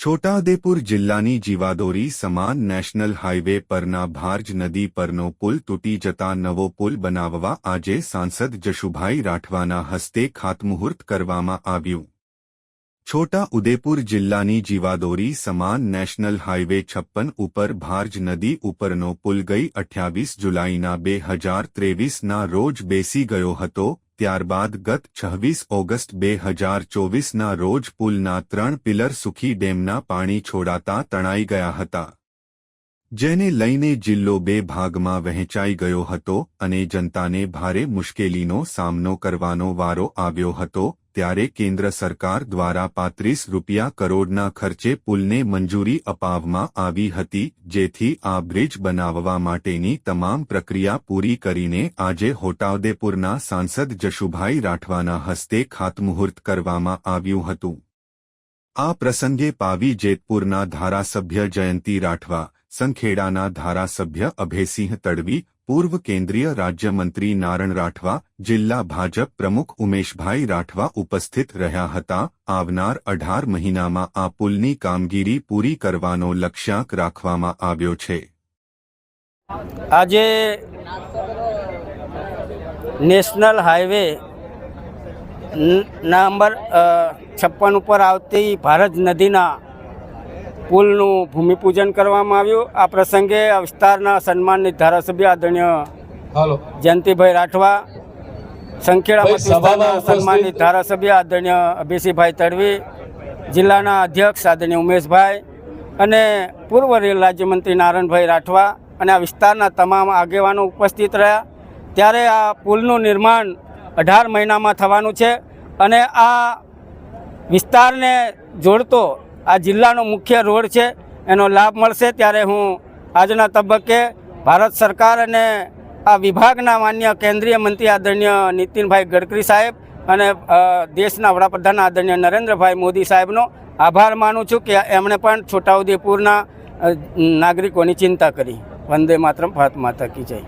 છોટાઉદેપુર જિલ્લાની જીવાદોરી સમાન નેશનલ હાઇવે પરના ભારજ નદી પરનો પુલ તૂટી જતા નવો પુલ બનાવવા આજે સાંસદ જશુભાઈ રાઠવાના હસ્તે ખાતમુહૂર્ત કરવામાં આવ્યું। છોટાઉદેપુર જિલ્લાની જીવાદોરી સમાન નેશનલ હાઇવે 56 ઉપર ભારજ નદી ઉપરનો પુલ ગઈ 28 જુલાઈના 2023ના રોજ બેસી ગયો હતો। ત્યારબાદ ગત 26 ઓગસ્ટ 2024ના રોજ પુલના 3 પિલર સુખી ડેમના પાણી છોડાતા તણાઈ ગયા હતા, જેને લઈને જિલ્લો 2 ભાગમાં વહેંચાઈ ગયો હતો અને જનતાને ભારે મુશ્કેલીનો સામનો કરવાનો વારો આવ્યો હતો। ત્યારે કેન્દ્ર સરકાર દ્વારા 35 કરોડના ખર્ચે પુલને મંજૂરી અપાવવામાં આવી હતી, જેથી આ બ્રિજ બનાવવા માટેની તમામ પ્રક્રિયા પૂરી કરીને આજે છોટાઉદેપુરના સાંસદ જશુભાઈ રાઠવાના હસ્તે ખાતમુહૂર્ત કરવામાં આવ્યું હતું। આ પ્રસંગે પાવી જેતપુરના ધારાસભ્ય જયંતી રાઠવા, સંખેડાના ધારાસભ્ય અભયસિંહ તડવી, પૂર્વ કેન્દ્રીય રાજ્યમંત્રી નારણ રાઠવા, જિલ્લા ભાજપ પ્રમુખ ઉમેશભાઈ રાઠવા ઉપસ્થિત રહ્યા હતા। આવનાર 18 મહિનામાં આ પુલની કામગીરી પૂરી કરવાનો લક્ષ્યાંક રાખવામાં આવ્યો છે। આજે નેશનલ હાઈવે નંબર 56 ઉપર આવતી ભારજ નદીના પુલનું ભૂમિપૂજન કરવામાં આવ્યું। આ પ્રસંગે આ વિસ્તારના સન્માનિત ધારાસભ્ય આદરણીય જયંતિભાઈ રાઠવા, સંખેડા મત વિસ્તારના સન્માનિત ધારાસભ્ય આદરણીય અભયસિંહભાઈ તડવી, જિલ્લાના અધ્યક્ષ આદરણીય ઉમેશભાઈ અને પૂર્વ રેલ રાજ્યમંત્રી નારણભાઈ રાઠવા અને આ વિસ્તારના તમામ આગેવાનો ઉપસ્થિત રહ્યા। ત્યારે આ પુલનું નિર્માણ 18 મહિનામાં થવાનું છે અને આ વિસ્તારને જોડતો આ જિલ્લાનો મુખ્ય રોડ છે, એનો લાભ મળશે। ત્યારે હું આજના તબક્કે ભારત સરકાર અને આ વિભાગના માન્ય કેન્દ્રીય મંત્રી આદરણીય નીતિનભાઈ ગડકરી સાહેબ અને દેશના વડાપ્રધાન આદરણીય નરેન્દ્રભાઈ મોદી સાહેબનો આભાર માનું છું કે એમણે પણ છોટાઉદેપુરના નાગરિકોની ચિંતા કરી। વંદે માતરમ, ભારત માતા કી જય।